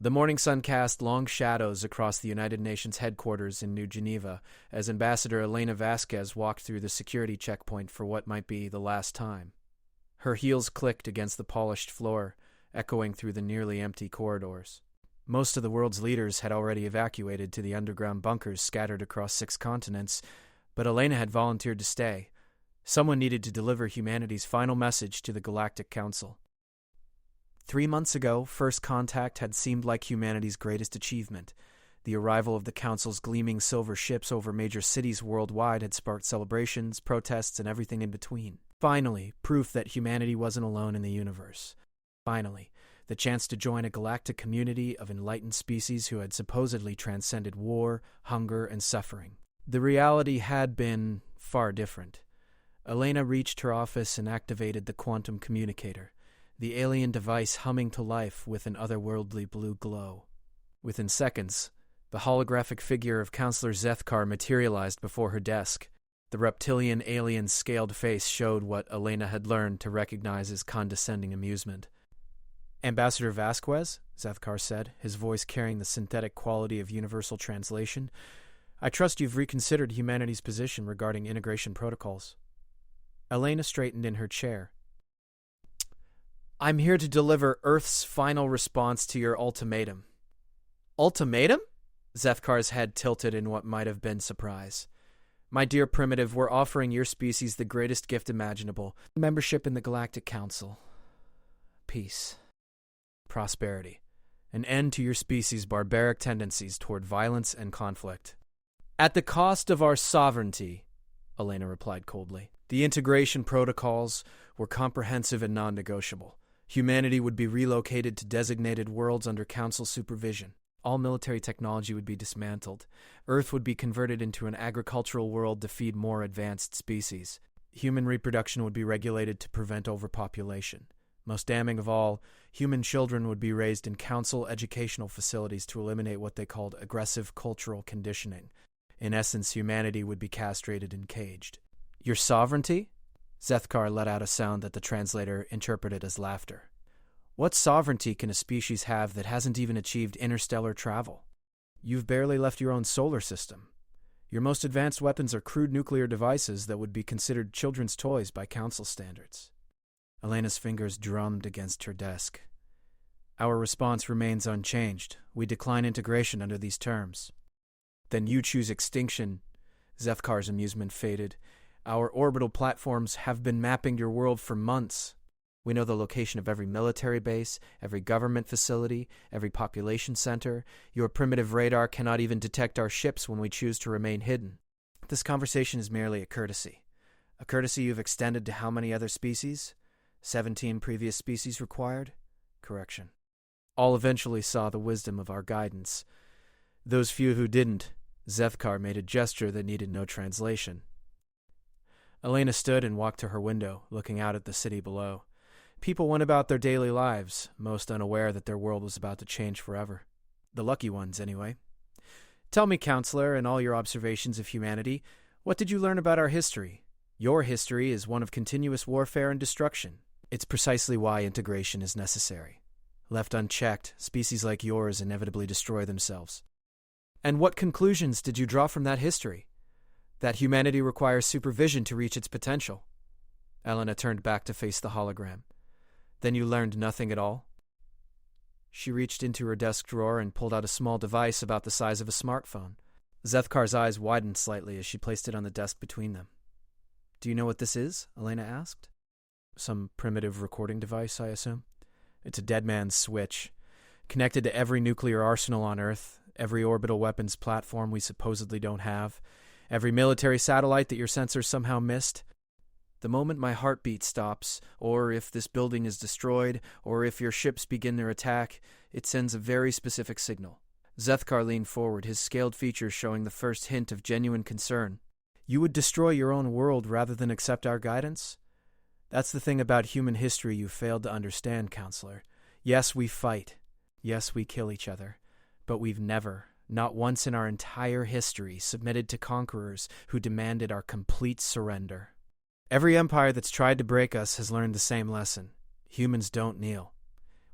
The morning sun cast long shadows across the United Nations headquarters in New Geneva as Ambassador Elena Vasquez walked through the security checkpoint for what might be the last time. Her heels clicked against the polished floor, echoing through the nearly empty corridors. Most of the world's leaders had already evacuated to the underground bunkers scattered across 6 continents, but Elena had volunteered to stay. Someone needed to deliver humanity's final message to the Galactic Council. 3 months ago, first contact had seemed like humanity's greatest achievement. The arrival of the Council's gleaming silver ships over major cities worldwide had sparked celebrations, protests, and everything in between. Finally, proof that humanity wasn't alone in the universe. Finally, the chance to join a galactic community of enlightened species who had supposedly transcended war, hunger, and suffering. The reality had been far different. Elena reached her office and activated the quantum communicator, the alien device humming to life with an otherworldly blue glow. Within seconds, the holographic figure of Counselor Zethkar materialized before her desk. The reptilian alien's scaled face showed what Elena had learned to recognize as condescending amusement. "Ambassador Vasquez," Zethkar said, his voice carrying the synthetic quality of universal translation, "I trust you've reconsidered humanity's position regarding integration protocols." Elena straightened in her chair. "I'm here to deliver Earth's final response to your ultimatum." "Ultimatum?" Zethkar's head tilted in what might have been surprise. "My dear Primitive, we're offering your species the greatest gift imaginable. Membership in the Galactic Council. Peace. Prosperity. An end to your species' barbaric tendencies toward violence and conflict." "At the cost of our sovereignty," Elena replied coldly. The integration protocols were comprehensive and non-negotiable. Humanity would be relocated to designated worlds under Council supervision. All military technology would be dismantled. Earth would be converted into an agricultural world to feed more advanced species. Human reproduction would be regulated to prevent overpopulation. Most damning of all, human children would be raised in Council educational facilities to eliminate what they called aggressive cultural conditioning. In essence, humanity would be castrated and caged. "Your sovereignty?" Zethkar let out a sound that the translator interpreted as laughter. "What sovereignty can a species have that hasn't even achieved interstellar travel? You've barely left your own solar system. Your most advanced weapons are crude nuclear devices that would be considered children's toys by Council standards." Elena's fingers drummed against her desk. "Our response remains unchanged. We decline integration under these terms." "Then you choose extinction." Zethkar's amusement faded. "Our orbital platforms have been mapping your world for months. We know the location of every military base, every government facility, every population center. Your primitive radar cannot even detect our ships when we choose to remain hidden. This conversation is merely a courtesy. A courtesy you've extended to how many other species? 17 previous species required? Correction. All eventually saw the wisdom of our guidance. Those few who didn't, Zethkar made a gesture that needed no translation. Elena stood and walked to her window, looking out at the city below. People went about their daily lives, most unaware that their world was about to change forever. The lucky ones, anyway. "Tell me, Counselor, in all your observations of humanity, what did you learn about our history? Your history is one of continuous warfare and destruction. It's precisely why integration is necessary. Left unchecked, species like yours inevitably destroy themselves." "And what conclusions did you draw from that history? That humanity requires supervision to reach its potential." Elena turned back to face the hologram. "Then you learned nothing at all?" She reached into her desk drawer and pulled out a small device about the size of a smartphone. Zethkar's eyes widened slightly as she placed it on the desk between them. "Do you know what this is?" Elena asked. "Some primitive recording device, I assume?" "It's a dead man's switch. Connected to every nuclear arsenal on Earth, every orbital weapons platform we supposedly don't have, every military satellite that your sensors somehow missed. The moment my heartbeat stops, or if this building is destroyed, or if your ships begin their attack, it sends a very specific signal." Zethkar leaned forward, his scaled features showing the first hint of genuine concern. "You would destroy your own world rather than accept our guidance? That's the thing about human history you failed to understand, Counselor. Yes, we fight. Yes, we kill each other. But we've never, not once in our entire history, submitted to conquerors who demanded our complete surrender. Every empire that's tried to break us has learned the same lesson. Humans don't kneel.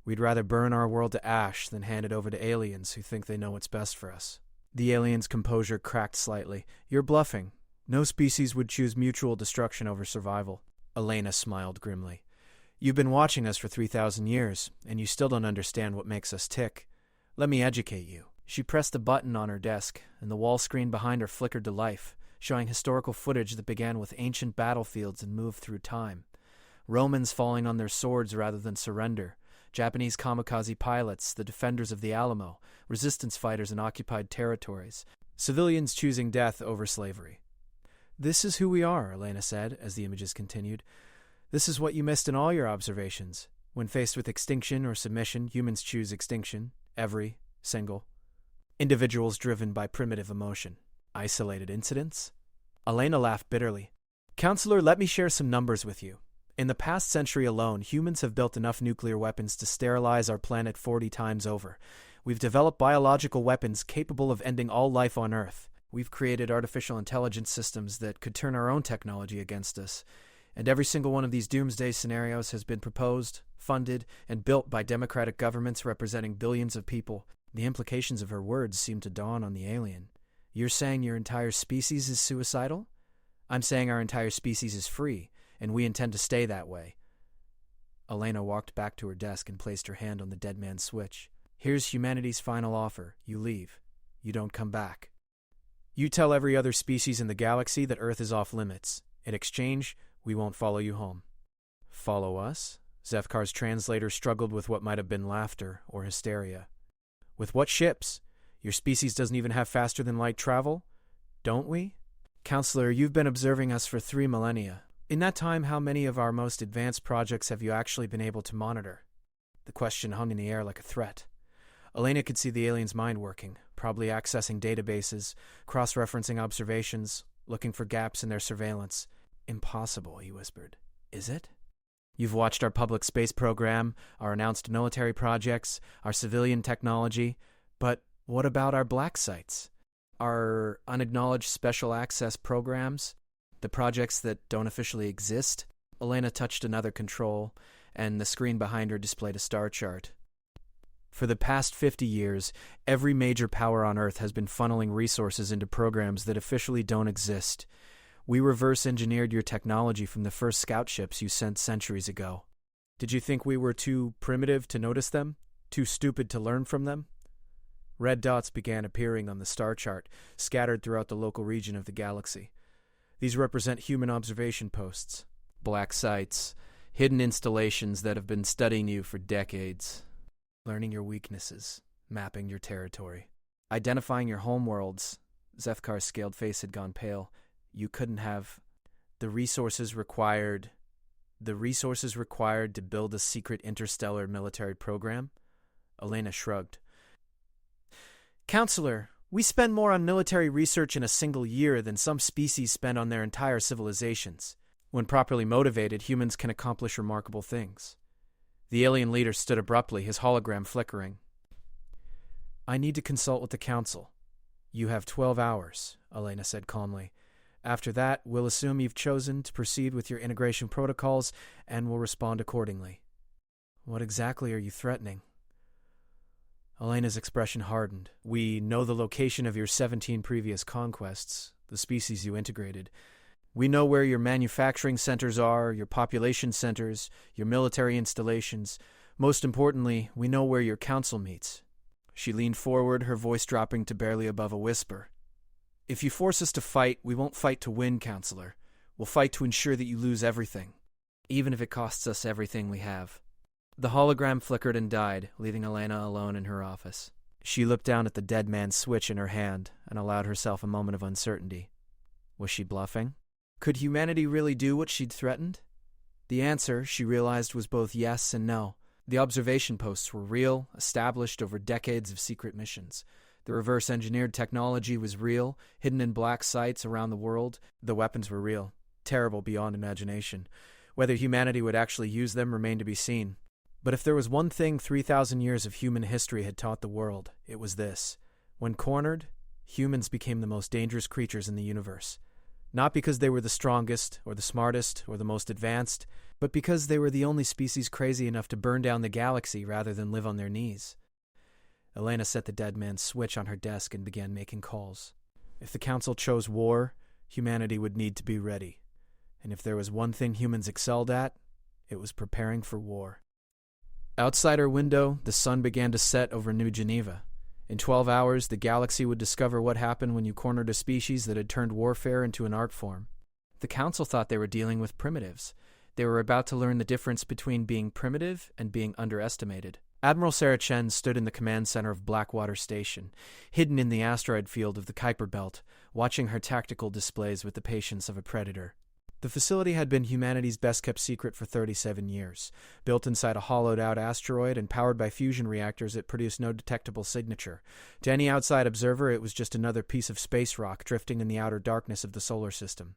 We'd rather burn our world to ash than hand it over to aliens who think they know what's best for us." The alien's composure cracked slightly. "You're bluffing. No species would choose mutual destruction over survival." Elena smiled grimly. "You've been watching us for 3,000 years, and you still don't understand what makes us tick. Let me educate you." She pressed a button on her desk, and the wall screen behind her flickered to life, showing historical footage that began with ancient battlefields and moved through time. Romans falling on their swords rather than surrender, Japanese kamikaze pilots, the defenders of the Alamo, resistance fighters in occupied territories, civilians choosing death over slavery. "This is who we are," Elena said, as the images continued. "This is what you missed in all your observations. When faced with extinction or submission, humans choose extinction, every single. Individuals driven by primitive emotion. Isolated incidents?" Elena laughed bitterly. "Counselor, let me share some numbers with you. In the past century alone, humans have built enough nuclear weapons to sterilize our planet 40 times over. We've developed biological weapons capable of ending all life on Earth. We've created artificial intelligence systems that could turn our own technology against us. And every single one of these doomsday scenarios has been proposed, funded, and built by democratic governments representing billions of people." The implications of her words seemed to dawn on the alien. "You're saying your entire species is suicidal? I'm saying our entire species is free, and we intend to stay that way." Elena walked back to her desk and placed her hand on the dead man's switch. "Here's humanity's final offer. You leave. You don't come back. You tell every other species in the galaxy that Earth is off limits. In exchange, we won't follow you home." "Follow us?" Zefkar's translator struggled with what might have been laughter or hysteria. "With what ships? Your species doesn't even have faster-than-light travel? Don't we?" "Counselor, you've been observing us for 3 millennia. In that time, how many of our most advanced projects have you actually been able to monitor?" The question hung in the air like a threat. Elena could see the alien's mind working, probably accessing databases, cross-referencing observations, looking for gaps in their surveillance. "Impossible," he whispered. "Is it? You've watched our public space program, our announced military projects, our civilian technology, but what about our black sites? Our unacknowledged special access programs? The projects that don't officially exist?" Elena touched another control, and the screen behind her displayed a star chart. "For the past 50 years, every major power on Earth has been funneling resources into programs that officially don't exist. We reverse-engineered your technology from the first scout ships you sent centuries ago. Did you think we were too primitive to notice them? Too stupid to learn from them?" Red dots began appearing on the star chart, scattered throughout the local region of the galaxy. These represent human observation posts, black sites, hidden installations that have been studying you for decades, learning your weaknesses, mapping your territory, identifying your homeworlds. Zefkar's scaled face had gone pale. "You couldn't have the resources required to build a secret interstellar military program?" Elena shrugged. "Counselor, we spend more on military research in a single year than some species spend on their entire civilizations. When properly motivated, humans can accomplish remarkable things." The alien leader stood abruptly, his hologram flickering. "I need to consult with the council." "You have 12 hours, Elena said calmly. "After that, we'll assume you've chosen to proceed with your integration protocols and will respond accordingly." "What exactly are you threatening?" Elena's expression hardened. "We know the location of your 17 previous conquests, the species you integrated. We know where your manufacturing centers are, your population centers, your military installations. Most importantly, we know where your council meets." She leaned forward, her voice dropping to barely above a whisper. "If you force us to fight, we won't fight to win, Counselor. We'll fight to ensure that you lose everything, even if it costs us everything we have." The hologram flickered and died, leaving Elena alone in her office. She looked down at the dead man's switch in her hand and allowed herself a moment of uncertainty. Was she bluffing? Could humanity really do what she'd threatened? The answer, she realized, was both yes and no. The observation posts were real, established over decades of secret missions. The reverse-engineered technology was real, hidden in black sites around the world. The weapons were real, terrible beyond imagination. Whether humanity would actually use them remained to be seen. But if there was one thing 3,000 years of human history had taught the world, it was this. When cornered, humans became the most dangerous creatures in the universe. Not because they were the strongest, or the smartest, or the most advanced, but because they were the only species crazy enough to burn down the galaxy rather than live on their knees. Elena set the dead man's switch on her desk and began making calls. If the Council chose war, humanity would need to be ready. And if there was one thing humans excelled at, it was preparing for war. Outside her window, the sun began to set over New Geneva. In 12 hours, the galaxy would discover what happened when you cornered a species that had turned warfare into an art form. The Council thought they were dealing with primitives. They were about to learn the difference between being primitive and being underestimated. Admiral Sarah Chen stood in the command center of Blackwater Station, hidden in the asteroid field of the Kuiper Belt, watching her tactical displays with the patience of a predator. The facility had been humanity's best-kept secret for 37 years. Built inside a hollowed-out asteroid and powered by fusion reactors, it produced no detectable signature. To any outside observer, it was just another piece of space rock drifting in the outer darkness of the solar system.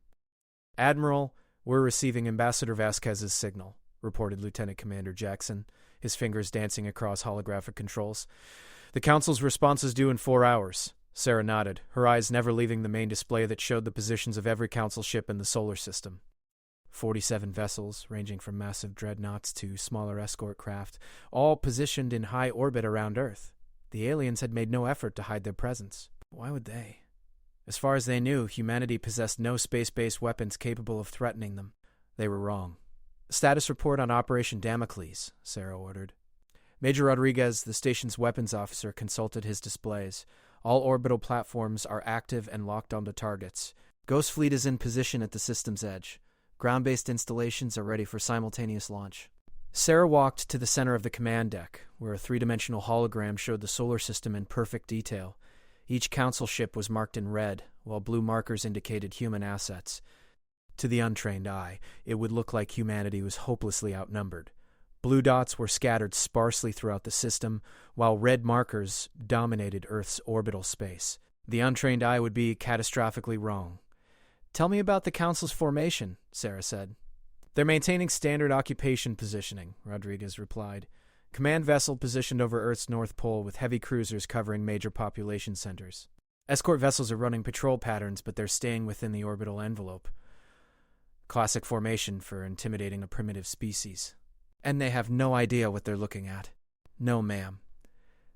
"Admiral, we're receiving Ambassador Vasquez's signal," reported Lieutenant Commander Jackson, his fingers dancing across holographic controls. "The Council's response is due in 4 hours. Sarah nodded, her eyes never leaving the main display that showed the positions of every Council ship in the solar system. 47 vessels, ranging from massive dreadnoughts to smaller escort craft, all positioned in high orbit around Earth. The aliens had made no effort to hide their presence. Why would they? As far as they knew, humanity possessed no space-based weapons capable of threatening them. They were wrong. "Status report on Operation Damocles," Sarah ordered. Major Rodriguez, the station's weapons officer, consulted his displays. All orbital platforms are active and locked onto targets. Ghost Fleet is in position at the system's edge. Ground-based installations are ready for simultaneous launch. Sarah walked to the center of the command deck, where a three-dimensional hologram showed the solar system in perfect detail. Each Council ship was marked in red, while blue markers indicated human assets. To the untrained eye, it would look like humanity was hopelessly outnumbered. Blue dots were scattered sparsely throughout the system, while red markers dominated Earth's orbital space. The untrained eye would be catastrophically wrong. "Tell me about the Council's formation," Sarah said. "They're maintaining standard occupation positioning," Rodriguez replied. "Command vessel positioned over Earth's North Pole with heavy cruisers covering major population centers. Escort vessels are running patrol patterns, but they're staying within the orbital envelope. Classic formation for intimidating a primitive species. And they have no idea what they're looking at. No, ma'am.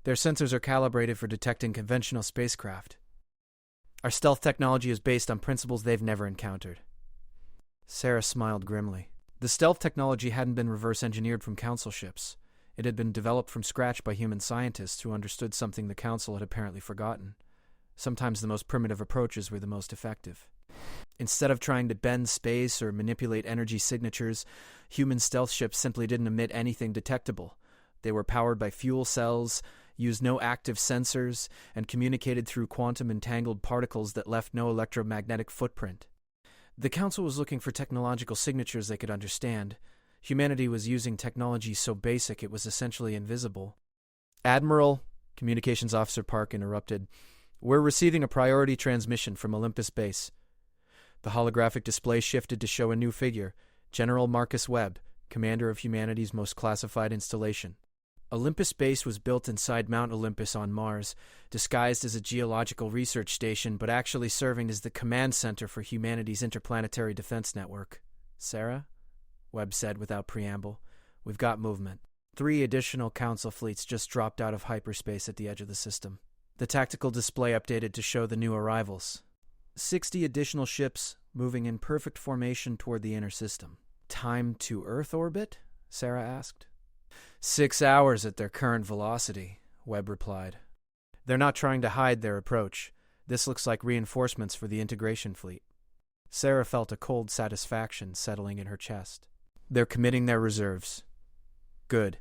Their sensors are calibrated for detecting conventional spacecraft. Our stealth technology is based on principles they've never encountered." Sarah smiled grimly. The stealth technology hadn't been reverse-engineered from Council ships. It had been developed from scratch by human scientists who understood something the Council had apparently forgotten. Sometimes the most primitive approaches were the most effective. Instead of trying to bend space or manipulate energy signatures, human stealth ships simply didn't emit anything detectable. They were powered by fuel cells, used no active sensors, and communicated through quantum-entangled particles that left no electromagnetic footprint. The Council was looking for technological signatures they could understand. Humanity was using technology so basic it was essentially invisible. "Admiral," Communications Officer Park interrupted, "we're receiving a priority transmission from Olympus Base." The holographic display shifted to show a new figure, General Marcus Webb, commander of humanity's most classified installation. Olympus Base was built inside Mount Olympus on Mars, disguised as a geological research station, but actually serving as the command center for humanity's interplanetary defense network. "Sarah," Webb said without preamble, "we've got movement. 3 additional Council fleets just dropped out of hyperspace at the edge of the system." The tactical display updated to show the new arrivals. 60 additional ships moving in perfect formation toward the inner system. "Time to Earth orbit?" Sarah asked. 6 hours at their current velocity, Webb replied. "They're not trying to hide their approach. This looks like reinforcements for the integration fleet." Sarah felt a cold satisfaction settling in her chest. "They're committing their reserves." "Good.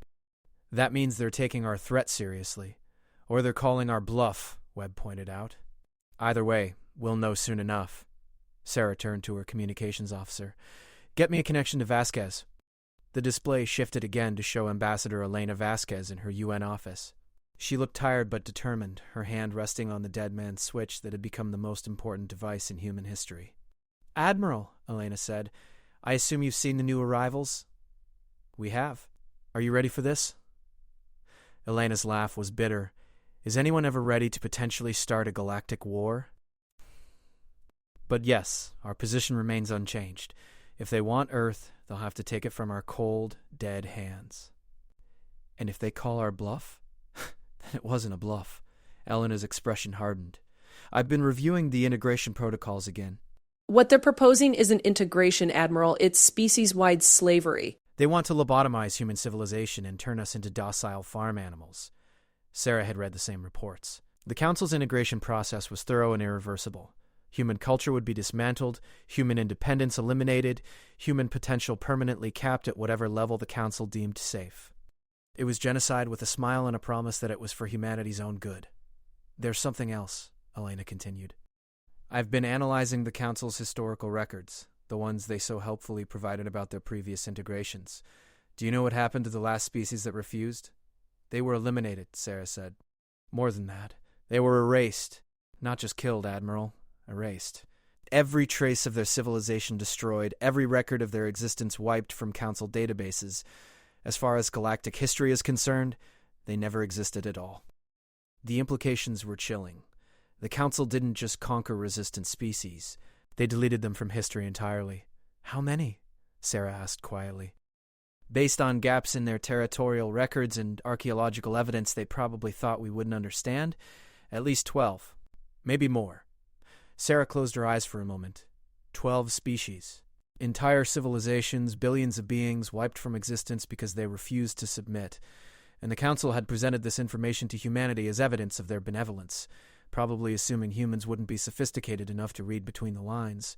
That means they're taking our threat seriously. Or they're calling our bluff," Webb pointed out. "Either way, we'll know soon enough." Sarah turned to her communications officer. "Get me a connection to Vasquez." The display shifted again to show Ambassador Elena Vasquez in her UN office. She looked tired but determined, her hand resting on the dead man's switch that had become the most important device in human history. "Admiral," Elena said, "I assume you've seen the new arrivals?" "We have. Are you ready for this?" Elena's laugh was bitter. "Is anyone ever ready to potentially start a galactic war?" But yes, our position remains unchanged. If they want Earth, they'll have to take it from our cold, dead hands. And if they call our bluff? Then it wasn't a bluff. Elena's expression hardened. I've been reviewing the integration protocols again. What they're proposing isn't integration, Admiral. It's species-wide slavery. They want to lobotomize human civilization and turn us into docile farm animals. Sarah had read the same reports. The Council's integration process was thorough and irreversible. Human culture would be dismantled, human independence eliminated, human potential permanently capped at whatever level the Council deemed safe. It was genocide with a smile and a promise that it was for humanity's own good. There's something else, Elena continued. I've been analyzing the Council's historical records, the ones they so helpfully provided about their previous integrations. Do you know what happened to the last species that refused? They were eliminated, Sarah said. More than that. They were erased. Not just killed, Admiral. Erased. Every trace of their civilization destroyed, every record of their existence wiped from Council databases. As far as galactic history is concerned, they never existed at all. The implications were chilling. The Council didn't just conquer resistant species. They deleted them from history entirely. How many? Sarah asked quietly. Based on gaps in their territorial records and archaeological evidence they probably thought we wouldn't understand, at least 12. Maybe more. Sarah closed her eyes for a moment. 12 species. Entire civilizations, billions of beings wiped from existence because they refused to submit. And the Council had presented this information to humanity as evidence of their benevolence, probably assuming humans wouldn't be sophisticated enough to read between the lines.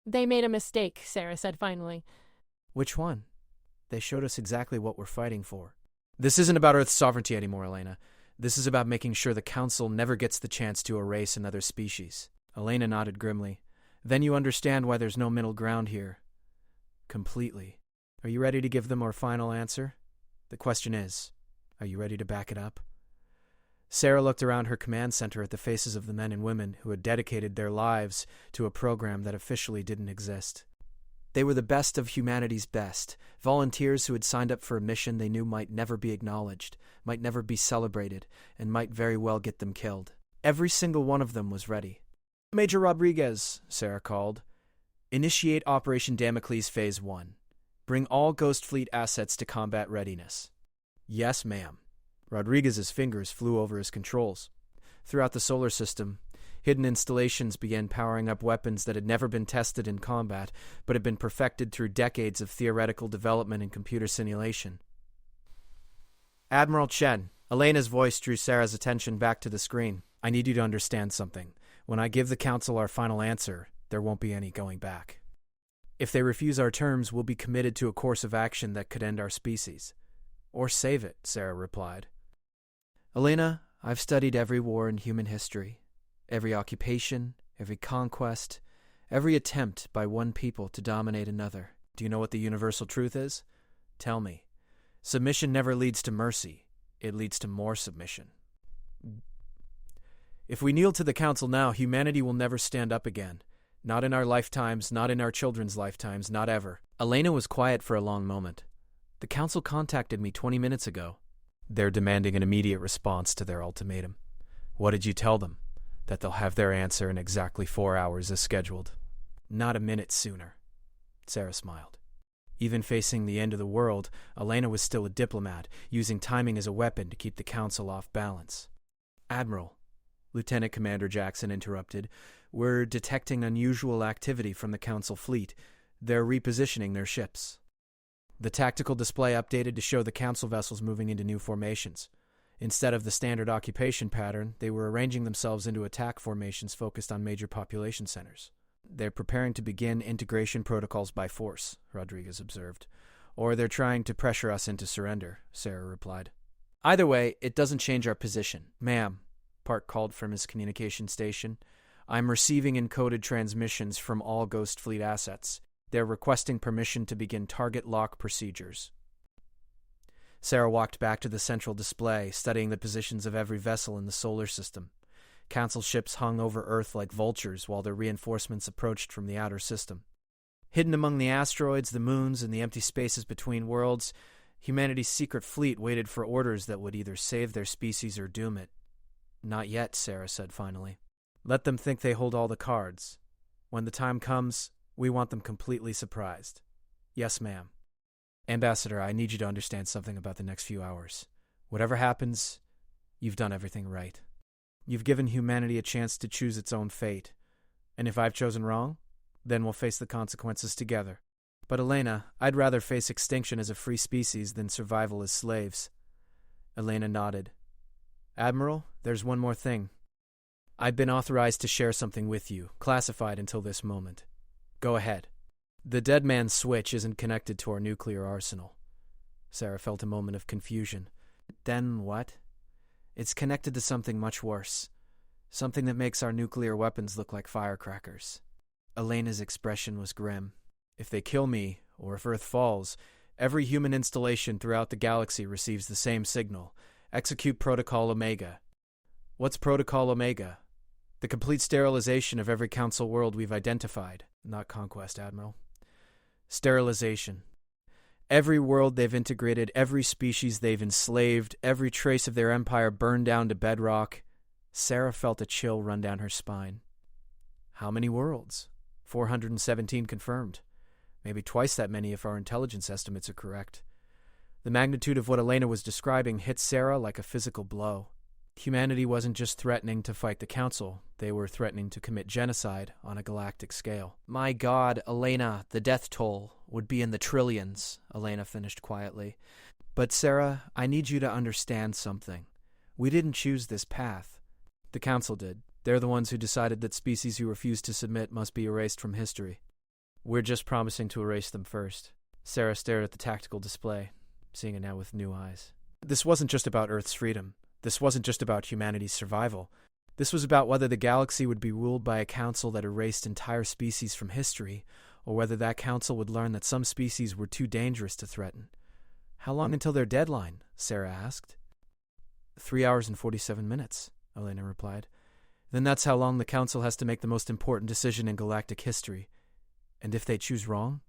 They made a mistake, Sarah said finally. Which one? They showed us exactly what we're fighting for. This isn't about Earth's sovereignty anymore, Elena. This is about making sure the Council never gets the chance to erase another species. Elena nodded grimly. Then you understand why there's no middle ground here. Completely. Are you ready to give them our final answer? The question is, are you ready to back it up? Sarah looked around her command center at the faces of the men and women who had dedicated their lives to a program that officially didn't exist. They were the best of humanity's best, volunteers who had signed up for a mission they knew might never be acknowledged, might never be celebrated, and might very well get them killed. Every single one of them was ready. Major Rodriguez, Sarah called. Initiate Operation Damocles Phase 1. Bring all Ghost Fleet assets to combat readiness. Yes, ma'am. Rodriguez's fingers flew over his controls. Throughout the solar system, hidden installations began powering up weapons that had never been tested in combat, but had been perfected through decades of theoretical development and computer simulation. Admiral Chen, Elena's voice drew Sarah's attention back to the screen. I need you to understand something. When I give the Council our final answer, there won't be any going back. If they refuse our terms, we'll be committed to a course of action that could end our species. Or save it, Sarah replied. Elena, I've studied every war in human history. Every occupation, every conquest, every attempt by one people to dominate another. Do you know what the universal truth is? Tell me. Submission never leads to mercy. It leads to more submission. If we kneel to the Council now, humanity will never stand up again. Not in our lifetimes, not in our children's lifetimes, not ever. Elena was quiet for a long moment. The Council contacted me 20 minutes ago. They're demanding an immediate response to their ultimatum. What did you tell them? That they'll have their answer in exactly 4 hours as scheduled. Not a minute sooner. Sarah smiled. Even facing the end of the world, Elena was still a diplomat, using timing as a weapon to keep the Council off balance. Admiral, Lieutenant Commander Jackson interrupted, we're detecting unusual activity from the Council fleet. They're repositioning their ships. The tactical display updated to show the Council vessels moving into new formations. Instead of the standard occupation pattern, they were arranging themselves into attack formations focused on major population centers. They're preparing to begin integration protocols by force, Rodriguez observed. Or they're trying to pressure us into surrender, Sarah replied. Either way, it doesn't change our position. Ma'am, Park called from his communication station. I'm receiving encoded transmissions from all Ghost Fleet assets. They're requesting permission to begin target lock procedures. Sarah walked back to the central display, studying the positions of every vessel in the solar system. Council ships hung over Earth like vultures while their reinforcements approached from the outer system. Hidden among the asteroids, the moons, and the empty spaces between worlds, humanity's secret fleet waited for orders that would either save their species or doom it. Not yet, Sarah said finally. Let them think they hold all the cards. When the time comes, we want them completely surprised. Yes, ma'am. Ambassador, I need you to understand something about the next few hours. Whatever happens, you've done everything right. You've given humanity a chance to choose its own fate. And if I've chosen wrong, then we'll face the consequences together. But Elena, I'd rather face extinction as a free species than survival as slaves. Elena nodded. Admiral, there's one more thing. I've been authorized to share something with you, classified until this moment. Go ahead. The dead man's switch isn't connected to our nuclear arsenal. Sarah felt a moment of confusion. Then what? It's connected to something much worse. Something that makes our nuclear weapons look like firecrackers. Elena's expression was grim. If they kill me, or if Earth falls, every human installation throughout the galaxy receives the same signal. Execute Protocol Omega. What's Protocol Omega? The complete sterilization of every Council world we've identified. Not conquest, Admiral. Sterilization. Every world they've integrated, every species they've enslaved, every trace of their empire burned down to bedrock. Sarah felt a chill run down her spine. How many worlds? 417 confirmed. Maybe twice that many if our intelligence estimates are correct. The magnitude of what Elena was describing hit Sarah like a physical blow. Humanity wasn't just threatening to fight the Council, they were threatening to commit genocide on a galactic scale. My God, Elena, the death toll would be in the trillions, Elena finished quietly. But Sarah, I need you to understand something. We didn't choose this path. The Council did. They're the ones who decided that species who refuse to submit must be erased from history. We're just promising to erase them first. Sarah stared at the tactical display, seeing it now with new eyes. This wasn't just about Earth's freedom. This wasn't just about humanity's survival. This was about whether the galaxy would be ruled by a council that erased entire species from history, or whether that council would learn that some species were too dangerous to threaten. How long until their deadline? Sarah asked. 3 hours and 47 minutes, Elena replied. Then that's how long the council has to make the most important decision in galactic history. And if they choose wrong?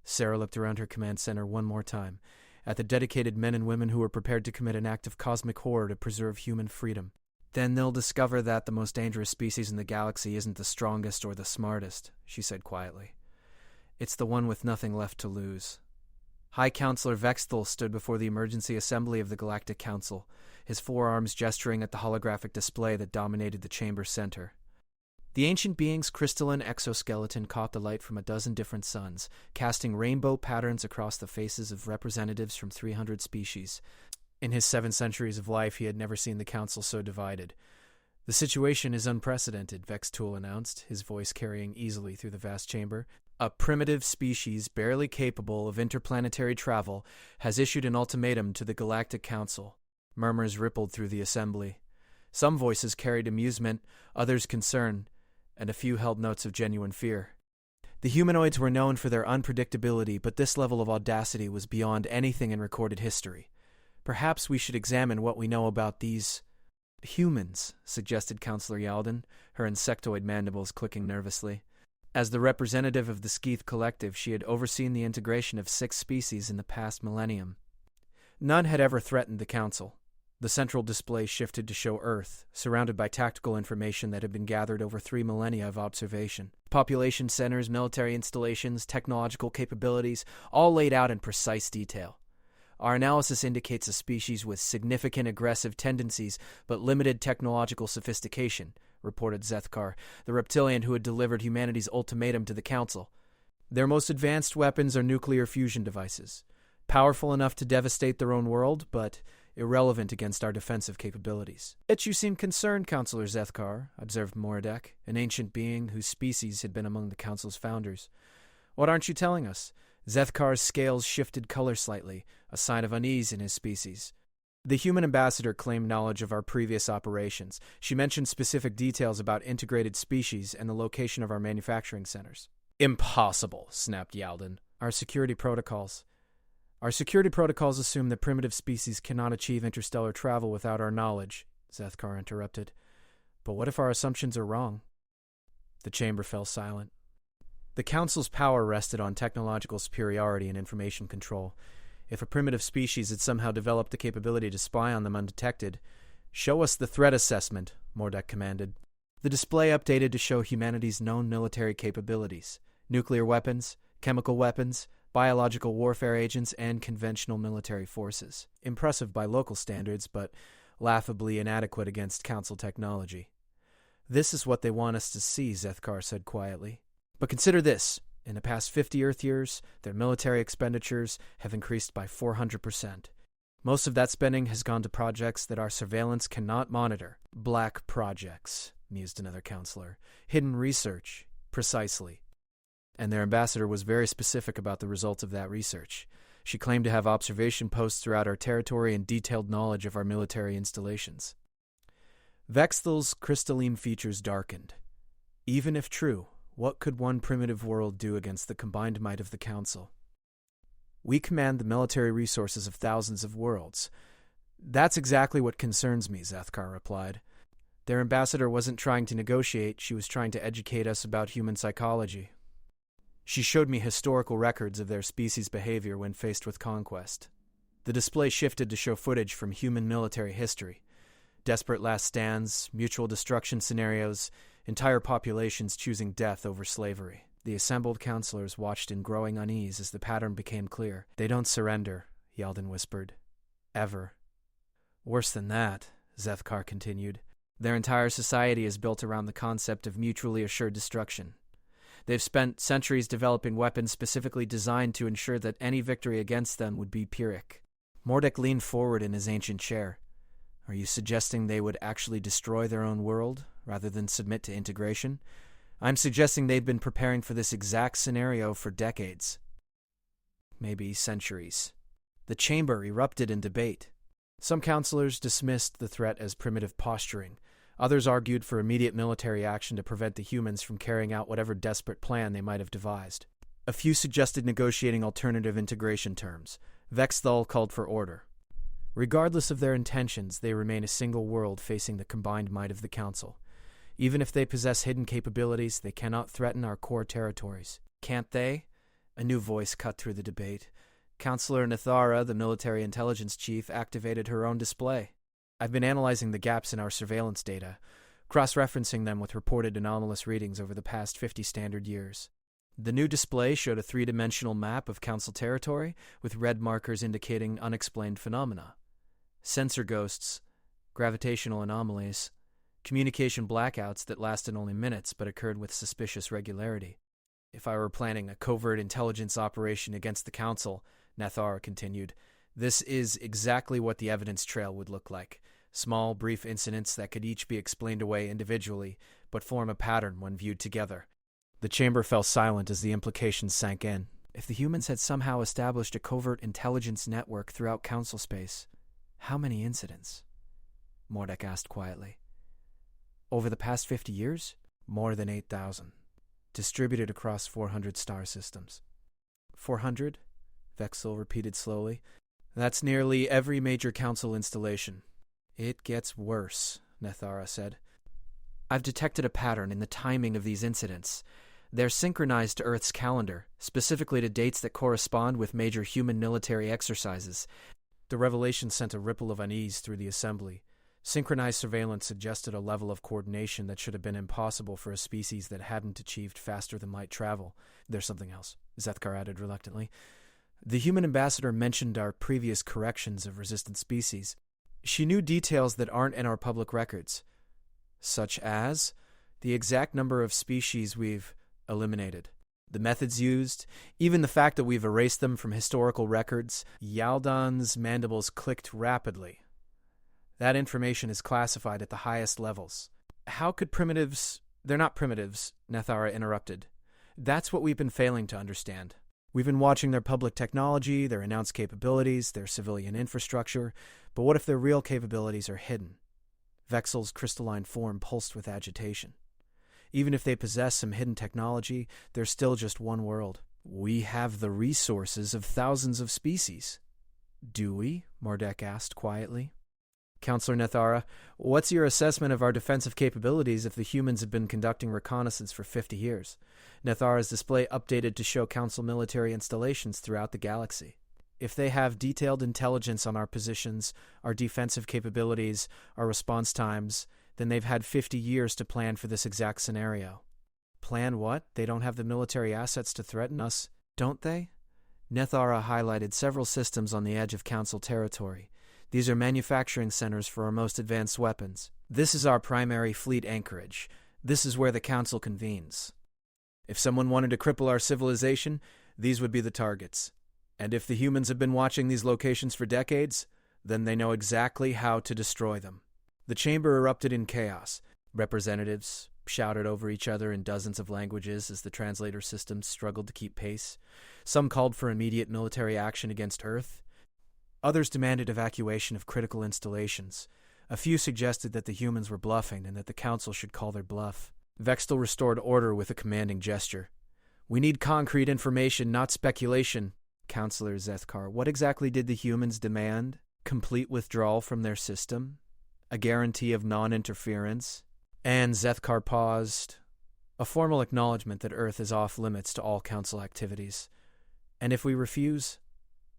Sarah looked around her command center one more time, at the dedicated men and women who were prepared to commit an act of cosmic horror to preserve human freedom. Then they'll discover that the most dangerous species in the galaxy isn't the strongest or the smartest, she said quietly. It's the one with nothing left to lose. High Counselor Vexthal stood before the emergency assembly of the Galactic Council, his forearms gesturing at the holographic display that dominated the chamber center. The ancient being's crystalline exoskeleton caught the light from a dozen different suns, casting rainbow patterns across the faces of representatives from 300 species. In his 7 centuries of life, he had never seen the council so divided. The situation is unprecedented, Vexthal announced, his voice carrying easily through the vast chamber. A primitive species barely capable of interplanetary travel has issued an ultimatum to the Galactic Council. Murmurs rippled through the assembly. Some voices carried amusement, others concern, and a few held notes of genuine fear. The humanoids were known for their unpredictability, but this level of audacity was beyond anything in recorded history. Perhaps we should examine what we know about these humans, suggested Counselor Yalden, her insectoid mandibles clicking nervously. As the representative of the Skeeth Collective, she had overseen the integration of 6 species in the past millennium. None had ever threatened the Council. The central display shifted to show Earth, surrounded by tactical information that had been gathered over 3 millennia of observation. Population centers, military installations, technological capabilities, all laid out in precise detail. Our analysis indicates a species with significant aggressive tendencies but limited technological sophistication, reported Zethkar, the reptilian who had delivered humanity's ultimatum to the Council. Their most advanced weapons are nuclear fusion devices, powerful enough to devastate their own world, but irrelevant against our defensive capabilities. Yet you seem concerned, Counselor Zethkar, observed Moradek, an ancient being whose species had been among the Council's founders. What aren't you telling us? Zethkar's scales shifted color slightly, a sign of unease in his species. The human ambassador claimed knowledge of our previous operations. She mentioned specific details about integrated species and the location of our manufacturing centers. Impossible, snapped Yalden. Our security protocols assume that primitive species cannot achieve interstellar travel without our knowledge, Zethkar interrupted. But what if our assumptions are wrong? The chamber fell silent. The Council's power rested on technological superiority and information control. If a primitive species had somehow developed the capability to spy on them undetected, show us the threat assessment, Mordek commanded. The display updated to show humanity's known military capabilities: nuclear weapons, chemical weapons, biological warfare agents, and conventional military forces. Impressive by local standards, but laughably inadequate against Council technology. "This is what they want us to see," Zethkar said quietly. "But consider this. In the past 50 Earth years, their military expenditures have increased by 400%. Most of that spending has gone to projects that our surveillance cannot monitor." "Black projects," mused another counselor. "Hidden research." "Precisely. And their ambassador was very specific about the results of that research. She claimed to have observation posts throughout our territory and detailed knowledge of our military installations." Vexthal's crystalline features darkened. Even if true, what could one primitive world do against the combined might of the Council? "We command the military resources of thousands of worlds." "That's exactly what concerns me," Zethkar replied. "Their ambassador wasn't trying to negotiate, she was trying to educate us about human psychology. She showed me historical records of their species' behavior when faced with conquest." The display shifted to show footage from human military history. Desperate last stands, mutual destruction scenarios, entire populations choosing death over slavery. The assembled counselors watched in growing unease as the pattern became clear. "They don't surrender," Yalden whispered. "Ever." "Worse than that," Zethkar continued. "Their entire society is built around the concept of mutually assured destruction. They've spent centuries developing weapons specifically designed to ensure that any victory against them would be Pyrrhic." Mordek leaned forward in his ancient chair. "Are you suggesting they would actually destroy their own world, rather than submit to integration? I'm suggesting they've been preparing for this exact scenario for decades. Maybe centuries." The chamber erupted in debate. Some counselors dismissed the threat as primitive posturing. Others argued for immediate military action to prevent the humans from carrying out whatever desperate plan they might have devised. A few suggested negotiating alternative integration terms. Vexthal called for order. Regardless of their intentions, they remain a single world facing the combined might of the Council. Even if they possess hidden capabilities, they cannot threaten our core territories. "Can't they?" A new voice cut through the debate. Counselor Nathara, the military intelligence chief, activated her own display. "I've been analyzing the gaps in our surveillance data, cross-referencing them with reported anomalous readings over the past 50 standard years." The new display showed a three-dimensional map of Council territory, with red markers indicating unexplained phenomena. Sensor ghosts, gravitational anomalies, communication blackouts that lasted only minutes but occurred with suspicious regularity. "If I were planning a covert intelligence operation against the Council," Nathara continued, "this is exactly what the evidence trail would look like. Small, brief incidents that could each be explained away individually, but form a pattern when viewed together." The chamber fell silent as the implications sank in. If the humans had somehow established a covert intelligence network throughout Council space, how many incidents? Mordek asked quietly. "Over the past 50 years? More than 8,000. Distributed across 400 star systems." 400? Vexel repeated slowly. "That's nearly every major Council installation." "It gets worse," Nathara said. "I've detected a pattern in the timing of these incidents. They're synchronized to Earth's calendar, specifically to dates that correspond with major human military exercises." The revelation sent a ripple of unease through the assembly. Synchronized surveillance suggested a level of coordination that should have been impossible for a species that hadn't achieved faster-than-light travel. "There's something else," Zethkar added reluctantly. "The human ambassador mentioned our previous corrections of resistant species. She knew details that aren't in our public records. Such as the exact number of species we've eliminated, the methods used, even the fact that we've erased them from historical records." Yaldan's mandibles clicked rapidly. "That information is classified at the highest levels." "How could primitives—" "They're not primitives," Nathara interrupted. "That's what we've been failing to understand. We've been watching their public technology, their announced capabilities, their civilian infrastructure, but what if their real capabilities are hidden?" Vexel's crystalline form pulsed with agitation. "Even if they possess some hidden technology, they're still just one world. We have the resources of thousands of species." "Do we?" Mordek asked quietly. "Counselor Nathara, what's your assessment of our defensive capabilities if the humans have been conducting reconnaissance for 50 years? Nathara's display updated to show Council military installations throughout the galaxy. "If they have detailed intelligence on our positions, our defensive capabilities, our response times, then they've had 50 years to plan for this exact scenario. Plan what? They don't have the military assets to threaten us, don't they? Nethara highlighted several systems on the edge of Council territory. These are manufacturing centers for our most advanced weapons. This is our primary fleet anchorage. This is where the Council convenes. If someone wanted to cripple our civilization, these would be the targets. And if the humans have been watching these locations for decades, then they know exactly how to destroy them. The chamber erupted in chaos. Representatives shouted over each other in dozens of languages as the translator systems struggled to keep pace. Some called for immediate military action against Earth. Others demanded evacuation of critical installations. A few suggested that the humans were bluffing and that the Council should call their bluff. Vextel restored order with a commanding gesture. "We need concrete information, not speculation." Counselor Zethkar, what exactly did the humans demand? Complete withdrawal from their system? A guarantee of non-interference? And Zethkar paused. A formal acknowledgement that Earth is off-limits to all Council activities. And if we refuse,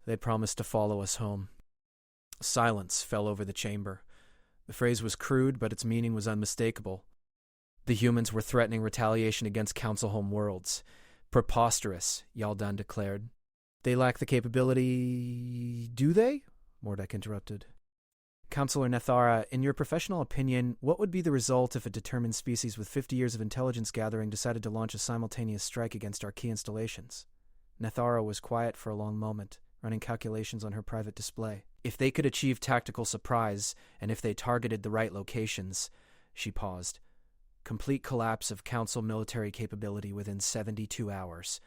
they promise to follow us home. Silence fell over the chamber. The phrase was crude, but its meaning was unmistakable. The humans were threatening retaliation against Council home worlds. Preposterous, Yaldan declared. They lack the capability... Do they? Mordek interrupted. Counselor Nethara, in your professional opinion, what would be the result if a determined species with 50 years of intelligence gathering decided to launch a simultaneous strike against our key installations? Nethara was quiet for a long moment, running calculations on her private display. If they could achieve tactical surprise, and if they targeted the right locations... She paused. Complete collapse of Council military capability within 72 hours.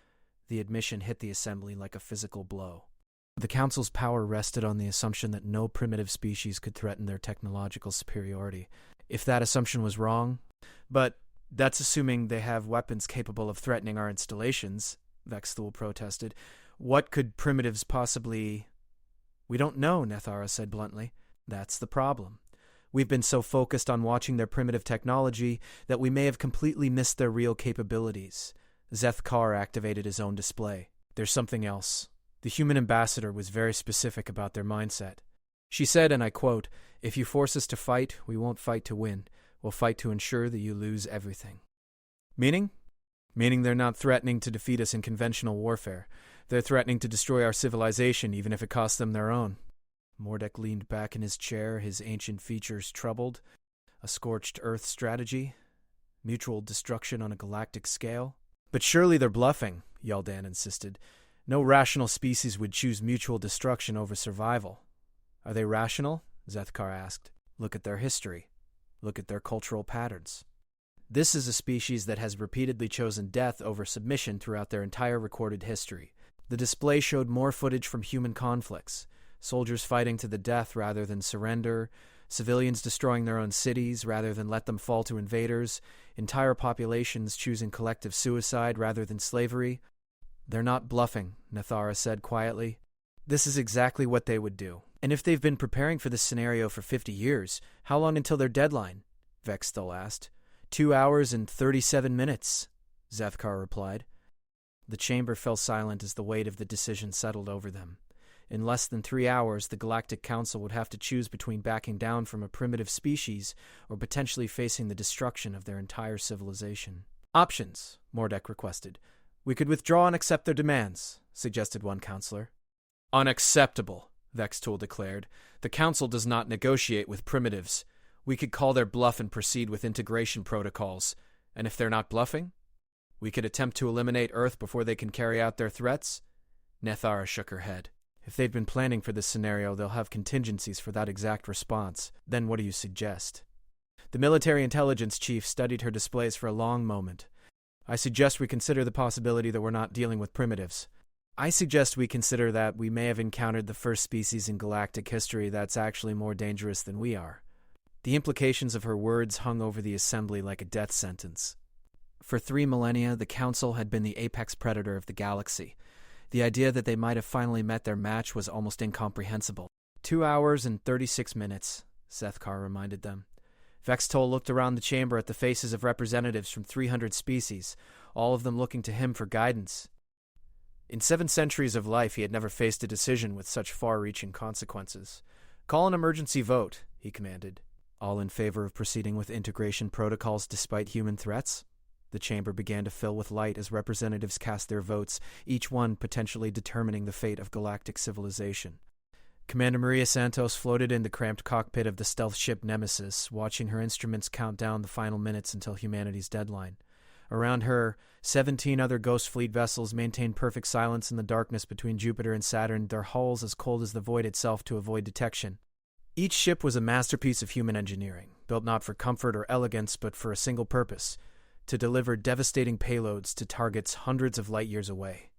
The admission hit the Assembly like a physical blow. The Council's power rested on the assumption that no primitive species could threaten their technological superiority. If that assumption was wrong... But that's assuming they have weapons capable of threatening our installations, Vexthul protested. What could primitives possibly... We don't know, Nethara said bluntly. That's the problem. We've been so focused on watching their primitive technology that we may have completely missed their real capabilities. Zethkar activated his own display. There's something else. The human ambassador was very specific about their mindset. She said, and I quote, "If you force us to fight, we won't fight to win. We'll fight to ensure that you lose everything." Meaning? Meaning they're not threatening to defeat us in conventional warfare. They're threatening to destroy our civilization, even if it costs them their own. Mordek leaned back in his chair, his ancient features troubled. A scorched earth strategy? Mutual destruction on a galactic scale? But surely they're bluffing, Yaldan insisted. No rational species would choose mutual destruction over survival. Are they rational? Zethkar asked. Look at their history. Look at their cultural patterns. This is a species that has repeatedly chosen death over submission throughout their entire recorded history. The display showed more footage from human conflicts. Soldiers fighting to the death rather than surrender, civilians destroying their own cities rather than let them fall to invaders, entire populations choosing collective suicide rather than slavery. They're not bluffing, Nethara said quietly. This is exactly what they would do. And if they've been preparing for this scenario for 50 years, how long until their deadline? Vexthul asked. 2 hours and 37 minutes, Zethkar replied. The chamber fell silent as the weight of the decision settled over them. In less than 3 hours, the Galactic Council would have to choose between backing down from a primitive species or potentially facing the destruction of their entire civilization. Options, Mordek requested. We could withdraw and accept their demands, suggested one counselor. Unacceptable, Vexthul declared. The Council does not negotiate with primitives. We could call their bluff and proceed with integration protocols. And if they're not bluffing? We could attempt to eliminate Earth before they can carry out their threats? Nethara shook her head. If they've been planning for this scenario, they'll have contingencies for that exact response. Then what do you suggest? The military intelligence chief studied her displays for a long moment. I suggest we consider the possibility that we're not dealing with primitives. I suggest we consider that we may have encountered the first species in galactic history that's actually more dangerous than we are. The implications of her words hung over the assembly like a death sentence. For 3 millennia, the Council had been the apex predator of the galaxy. The idea that they might have finally met their match was almost incomprehensible. 2 hours and 36 minutes, Zethkar reminded them. Vexthul looked around the chamber at the faces of representatives from 300 species, all of them looking to him for guidance. In 7 centuries of life, he had never faced a decision with such far-reaching consequences. Call an emergency vote, he commanded. All in favor of proceeding with integration protocols despite human threats? The chamber began to fill with light as representatives cast their votes, each one potentially determining the fate of galactic civilization. Commander Maria Santos floated in the cramped cockpit of the stealth ship Nemesis, watching her instruments count down the final minutes until humanity's deadline. Around her, 17 other Ghost Fleet vessels maintained perfect silence in the darkness between Jupiter and Saturn, their hulls as cold as the void itself to avoid detection. Each ship was a masterpiece of human engineering, built not for comfort or elegance but for a single purpose: to deliver devastating payloads to targets hundreds of light years away.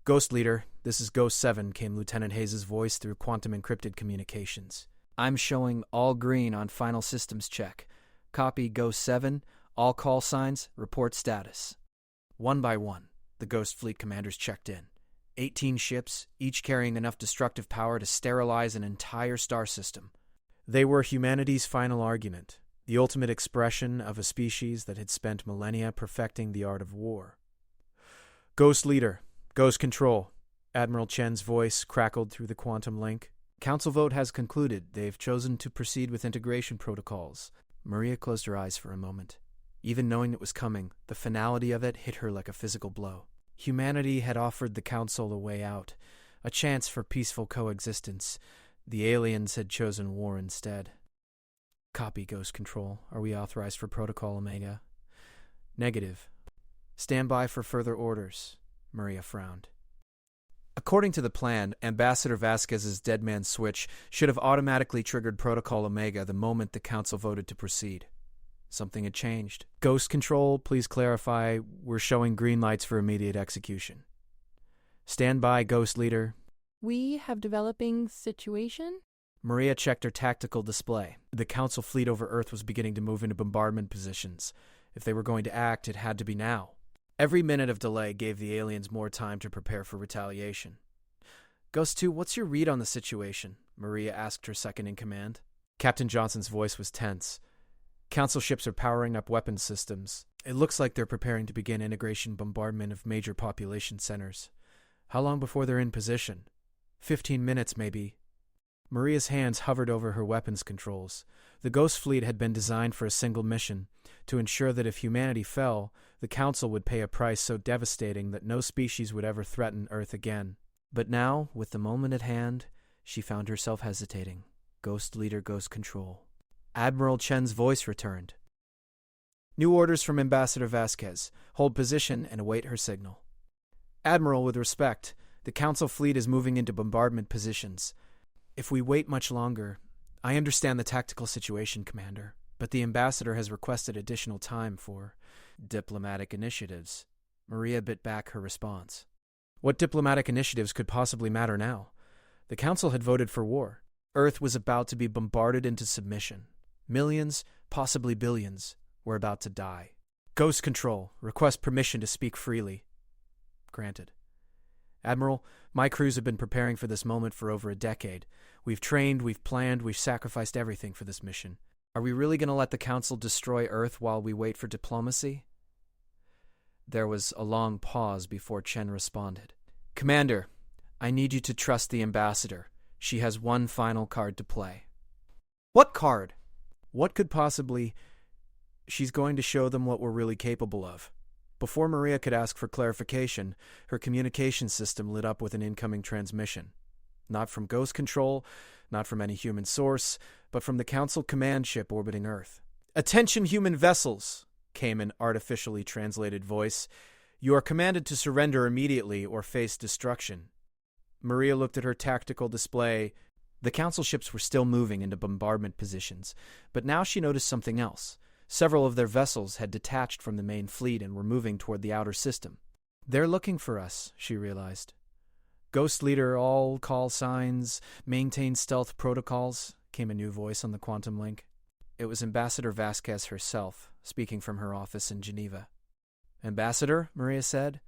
"Ghost Leader, this is Ghost 7, came Lieutenant Hayes' voice through quantum-encrypted communications. "I'm showing all green on final systems check. Copy Ghost 7, all call signs, report status." One by one, the Ghost Fleet commanders checked in. 18 ships, each carrying enough destructive power to sterilize an entire star system. They were humanity's final argument, the ultimate expression of a species that had spent millennia perfecting the art of war. "Ghost Leader, Ghost Control," Admiral Chen's voice crackled through the quantum link. "Council vote has concluded. They've chosen to proceed with integration protocols." Maria closed her eyes for a moment. Even knowing it was coming, the finality of it hit her like a physical blow. Humanity had offered the Council a way out, a chance for peaceful coexistence. The aliens had chosen war instead. "Copy, Ghost Control. Are we authorized for Protocol Omega?" "Negative. Stand by for further orders." Maria frowned. According to the plan, Ambassador Vasquez's dead man switch should have automatically triggered Protocol Omega the moment the Council voted to proceed. Something had changed. "Ghost Control, please clarify. We're showing green lights for immediate execution." "Stand by, Ghost Leader." "We have developing situation?" Maria checked her tactical display. The Council fleet over Earth was beginning to move into bombardment positions. If they were going to act, it had to be now. Every minute of delay gave the aliens more time to prepare for retaliation. "Ghost 2, what's your read on the situation?" Maria asked her second-in-command. Captain Johnson's voice was tense. "Council ships are powering up weapons systems. It looks like they're preparing to begin integration bombardment of major population centers. How long before they're in position?" 15 minutes, maybe." Maria's hands hovered over her weapons controls. The Ghost Fleet had been designed for a single mission, to ensure that if humanity fell, the Council would pay a price so devastating that no species would ever threaten Earth again. But now, with the moment at hand, she found herself hesitating. "Ghost Leader, Ghost Control." Admiral Chen's voice returned. "New orders from Ambassador Vasquez. Hold position and await her signal." "Admiral, with respect, the Council fleet is moving into bombardment positions. If we wait much longer, I understand the tactical situation, Commander, but the Ambassador has requested additional time for diplomatic initiatives." Maria bit back her response. What diplomatic initiatives could possibly matter now? The Council had voted for war. Earth was about to be bombarded into submission. Millions, possibly billions, were about to die. "Ghost Control, request permission to speak freely." "Granted." "Admiral, my crews have been preparing for this moment for over a decade. We've trained, we've planned, we've sacrificed everything for this mission. Are we really going to let the Council destroy Earth while we wait for diplomacy?" There was a long pause before Chen responded. "Commander, I need you to trust the Ambassador. She has one final card to play." "What card?" "What could possibly—" "She's going to show them what we're really capable of." Before Maria could ask for clarification, her communication system lit up with an incoming transmission. Not from Ghost Control, not from any human source, but from the Council command ship orbiting Earth. "Attention human vessels," came an artificially translated voice. "You are commanded to surrender immediately or face destruction." Maria looked at her tactical display. The Council ships were still moving into bombardment positions, but now she noticed something else. Several of their vessels had detached from the main fleet and were moving toward the outer system. "They're looking for us," she realized. "Ghost Leader, all call signs, maintain stealth protocols," came a new voice on the quantum link. It was Ambassador Vasquez herself, speaking from her office in Geneva. "Ambassador," Maria said.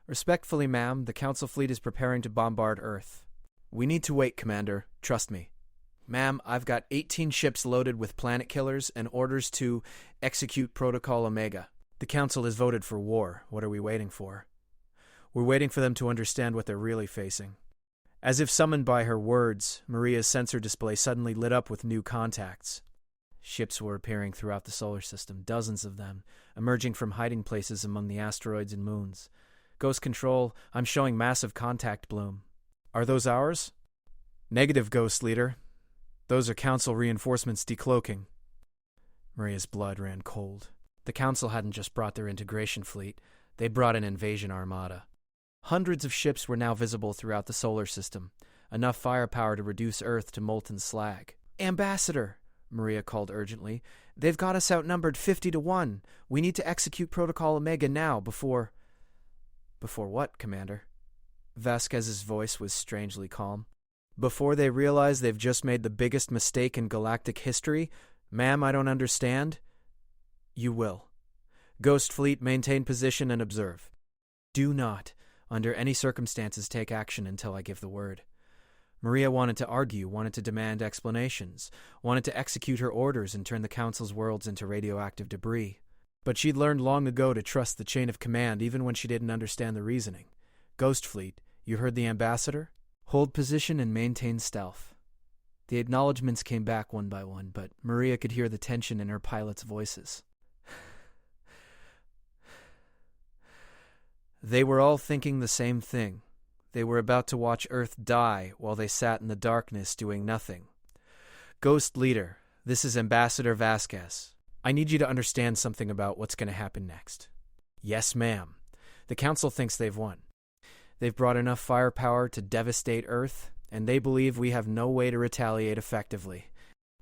"Respectfully, ma'am, the Council fleet is preparing to bombard Earth." "We need to wait, Commander. Trust me." "Ma'am, I've got 18 ships loaded with planet killers and orders to execute Protocol Omega. The Council has voted for war. What are we waiting for?" "We're waiting for them to understand what they're really facing." As if summoned by her words, Maria's sensor display suddenly lit up with new contacts. Ships were appearing throughout the solar system, dozens of them, emerging from hiding places among the asteroids and moons. Ghost Control, I'm showing massive contact bloom. Are those ours? Negative, Ghost Leader. Those are Council reinforcements decloaking. Maria's blood ran cold. The Council hadn't just brought their integration fleet, they'd brought an invasion armada. Hundreds of ships were now visible throughout the solar system, enough firepower to reduce Earth to molten slag. Ambassador, Maria called urgently, they've got us outnumbered 50-1. We need to execute Protocol Omega now before... Before what, Commander? Vasquez's voice was strangely calm. Before they realize they've just made the biggest mistake in galactic history? Ma'am, I don't understand. You will. Ghost Fleet, maintain position and observe. Do not, under any circumstances, take action until I give the word. Maria wanted to argue, wanted to demand explanations, wanted to execute her orders and turn the Council's worlds into radioactive debris. But she'd learned long ago to trust the chain of command even when she didn't understand the reasoning. Ghost Fleet, you heard the Ambassador? Hold position and maintain stealth. The acknowledgements came back one by one, but Maria could hear the tension in her pilots' voices. They were all thinking the same thing. They were about to watch Earth die while they sat in the darkness doing nothing. Ghost Leader, this is Ambassador Vasquez. I need you to understand something about what's going to happen next. Yes, ma'am. The Council thinks they've won. They've brought enough firepower to devastate Earth, and they believe we have no way to retaliate effectively.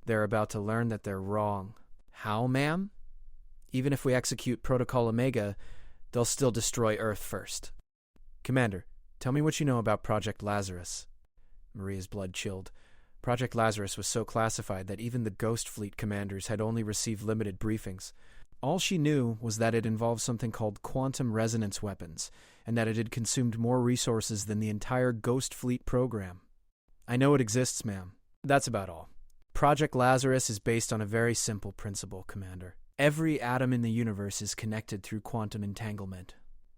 They're about to learn that they're wrong. How, ma'am? Even if we execute Protocol Omega, they'll still destroy Earth first. Commander, tell me what you know about Project Lazarus. Maria's blood chilled. Project Lazarus was so classified that even the Ghost Fleet commanders had only received limited briefings. All she knew was that it involved something called quantum resonance weapons, and that it had consumed more resources than the entire Ghost Fleet program. I know it exists, ma'am. That's about all. Project Lazarus is based on a very simple principle, Commander. Every atom in the universe is connected through quantum entanglement.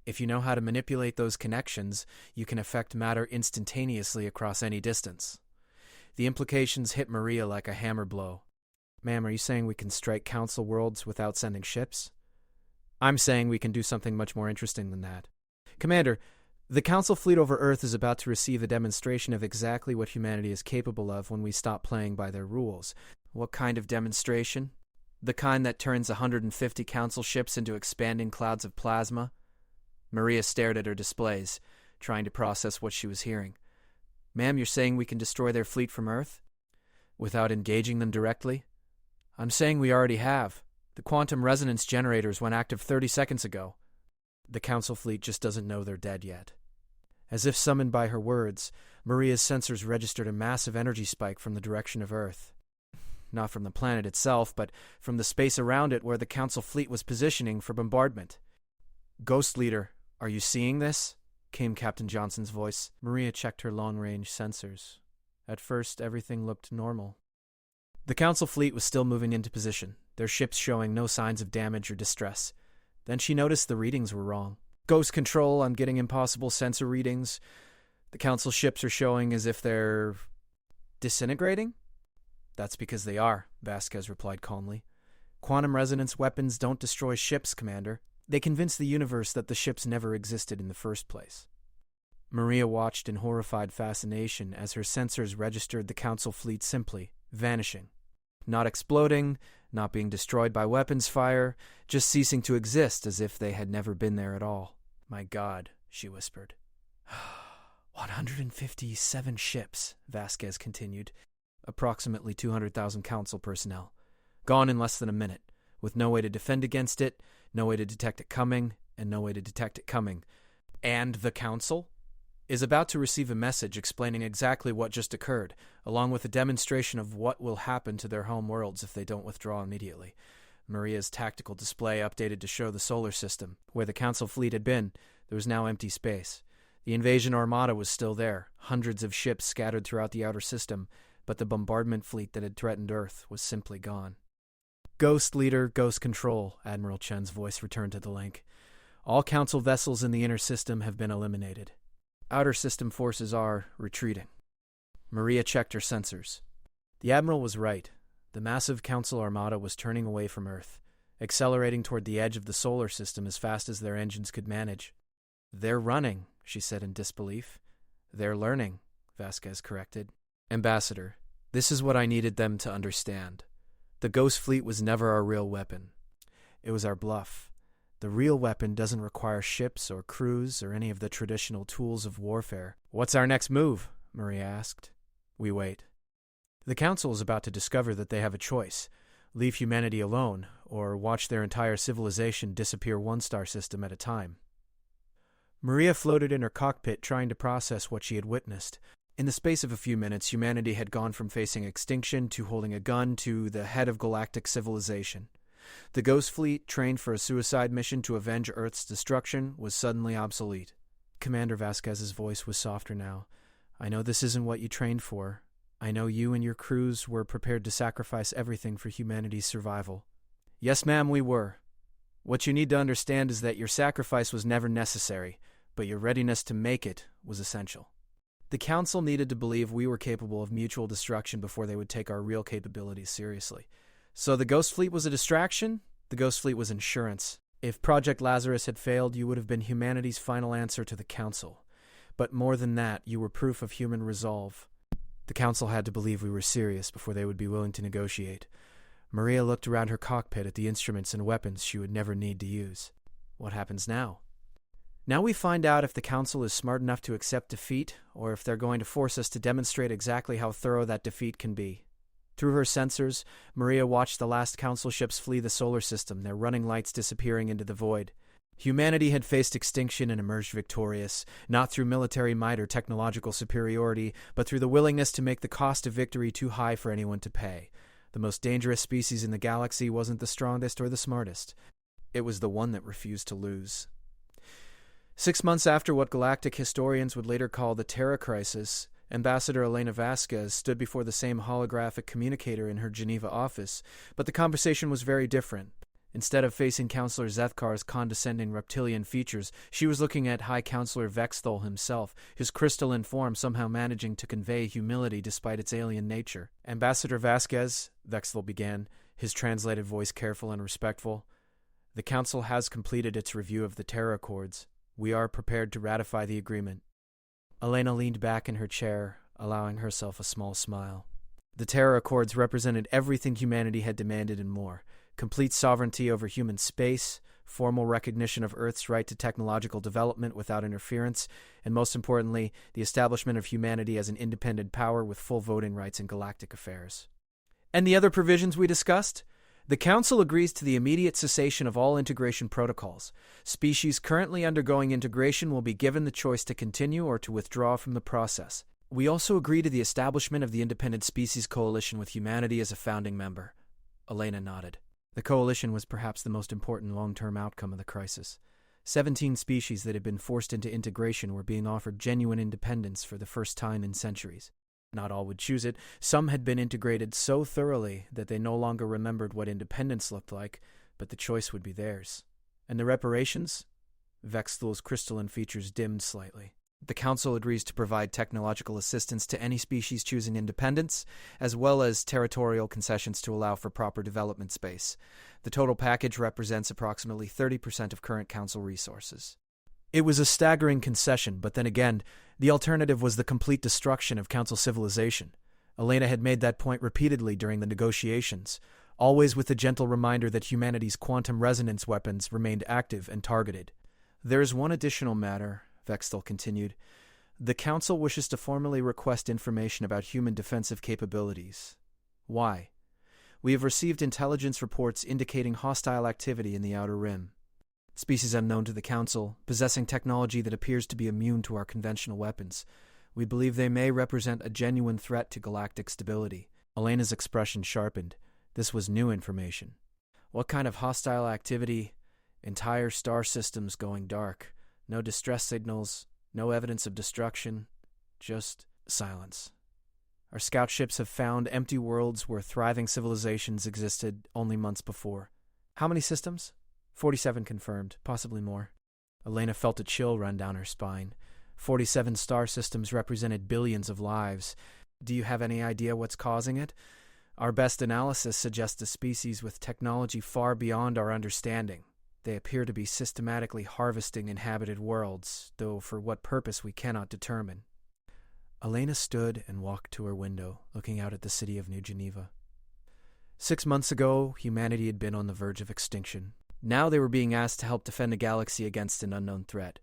If you know how to manipulate those connections, you can affect matter instantaneously across any distance. The implications hit Maria like a hammer blow. Ma'am, are you saying we can strike Council worlds without sending ships? I'm saying we can do something much more interesting than that. Commander, the Council fleet over Earth is about to receive a demonstration of exactly what humanity is capable of when we stop playing by their rules. What kind of demonstration? The kind that turns 150 Council ships into expanding clouds of plasma? Maria stared at her displays, trying to process what she was hearing. Ma'am, you're saying we can destroy their fleet from Earth? Without engaging them directly? I'm saying we already have. The quantum resonance generators went active 30 seconds ago. The Council fleet just doesn't know they're dead yet. As if summoned by her words, Maria's sensors registered a massive energy spike from the direction of Earth. Not from the planet itself, but from the space around it where the Council fleet was positioning for bombardment. Ghost Leader, are you seeing this? Came Captain Johnson's voice. Maria checked her long-range sensors. At first, everything looked normal. The Council fleet was still moving into position, their ships showing no signs of damage or distress. Then she noticed the readings were wrong. Ghost Control, I'm getting impossible sensor readings. The Council ships are showing as if they're disintegrating? That's because they are, Vasquez replied calmly. Quantum resonance weapons don't destroy ships, Commander. They convince the universe that the ships never existed in the first place. Maria watched in horrified fascination as her sensors registered the Council fleet simply vanishing. Not exploding, not being destroyed by weapons fire, just ceasing to exist as if they had never been there at all. My God, she whispered. 157 ships, Vasquez continued. Approximately 200,000 Council personnel. Gone in less than a minute, with no way to defend against it, no way to detect it coming, and no way to detect it coming. And the Council is about to receive a message explaining exactly what just occurred, along with a demonstration of what will happen to their home worlds if they don't withdraw immediately. Maria's tactical display updated to show the solar system. Where the Council fleet had been, there was now empty space. The invasion armada was still there, hundreds of ships scattered throughout the outer system, but the bombardment fleet that had threatened Earth was simply gone. Ghost Leader, Ghost Control, Admiral Chen's voice returned to the link. All Council vessels in the inner system have been eliminated. Outer system forces are retreating. Maria checked her sensors. The Admiral was right. The massive Council Armada was turning away from Earth, accelerating toward the edge of the solar system as fast as their engines could manage. "They're running," she said in disbelief. "They're learning," Vasquez corrected. "Ambassador, this is what I needed them to understand. The Ghost Fleet was never our real weapon. It was our bluff. The real weapon doesn't require ships or crews or any of the traditional tools of warfare." "What's our next move?" Maria asked. "We wait. The Council is about to discover that they have a choice: leave humanity alone, or watch their entire civilization disappear one star system at a time." Maria floated in her cockpit, trying to process what she had witnessed. In the space of a few minutes, humanity had gone from facing extinction to holding a gun to the head of galactic civilization. The Ghost Fleet, trained for a suicide mission to avenge Earth's destruction, was suddenly obsolete. Commander Vasquez's voice was softer now. "I know this isn't what you trained for. I know you and your crews were prepared to sacrifice everything for humanity's survival." "Yes, ma'am, we were. What you need to understand is that your sacrifice was never necessary, but your readiness to make it was essential. The Council needed to believe we were capable of mutual destruction before they would take our real capabilities seriously. So the Ghost Fleet was a distraction? The Ghost Fleet was insurance. If Project Lazarus had failed, you would have been humanity's final answer to the Council. But more than that, you were proof of human resolve. The Council had to believe we were serious before they would be willing to negotiate." Maria looked around her cockpit at the instruments and weapons she would never need to use. "What happens now?" "Now we find out if the Council is smart enough to accept defeat, or if they're going to force us to demonstrate exactly how thorough that defeat can be." Through her sensors, Maria watched the last Council ships flee the solar system, their running lights disappearing into the void. Humanity had faced extinction and emerged victorious, not through military might or technological superiority, but through the willingness to make the cost of victory too high for anyone to pay. The most dangerous species in the galaxy wasn't the strongest or the smartest. It was the one that refused to lose. 6 months after what galactic historians would later call the Terra Crisis, Ambassador Elena Vasquez stood before the same holographic communicator in her Geneva office, but the conversation was very different. Instead of facing Counselor Zethkar's condescending reptilian features, she was looking at High Counselor Vexthal himself, his crystalline form somehow managing to convey humility despite its alien nature. "Ambassador Vasquez," Vexthal began, his translated voice careful and respectful, "the Council has completed its review of the Terra Accords. We are prepared to ratify the agreement." Elena leaned back in her chair, allowing herself a small smile. The Terra Accords represented everything humanity had demanded and more: complete sovereignty over human space, formal recognition of Earth's right to technological development without interference, and most importantly, the establishment of humanity as an independent power with full voting rights in galactic affairs. "And the other provisions we discussed? The Council agrees to the immediate cessation of all integration protocols. Species currently undergoing integration will be given the choice to continue or to withdraw from the process. We also agree to the establishment of the Independent Species Coalition with humanity as a founding member." Elena nodded. The coalition was perhaps the most important long-term outcome of the crisis. 17 species that had been forced into integration were being offered genuine independence for the first time in centuries. Not all would choose it. Some had been integrated so thoroughly that they no longer remembered what independence looked like, but the choice would be theirs. And the reparations? Vexthal's crystalline features dimmed slightly. The Council agrees to provide technological assistance to any species choosing independence, as well as territorial concessions to allow for proper development space. The total package represents approximately 30% of current Council resources. It was a staggering concession, but then again, the alternative was the complete destruction of Council civilization. Elena had made that point repeatedly during the negotiations, always with the gentle reminder that humanity's quantum resonance weapons remained active and targeted. "There's one additional matter," Vexthal continued. "The Council wishes to formally request information about human defensive capabilities." "Why?" "We have received intelligence reports indicating hostile activity in the Outer Rim. Species unknown to the Council, possessing technology that appears to be immune to our conventional weapons. We believe they may represent a genuine threat to galactic stability." Elena's expression sharpened. This was new information. "What kind of hostile activity?" "Entire star systems going dark. No distress signals, no evidence of destruction, just silence. Our scout ships have found empty worlds where thriving civilizations existed only months before." "How many systems?" 47 confirmed, possibly more. Elena felt a chill run down her spine. 47 star systems represented billions of lives. "Do you have any idea what's causing it?" Our best analysis suggests a species with technology far beyond our understanding. They appear to be systematically harvesting inhabited worlds, though for what purpose we cannot determine. Elena stood and walked to her window, looking out at the city of New Geneva. 6 months ago, humanity had been on the verge of extinction. Now they were being asked to help defend a galaxy against an unknown threat.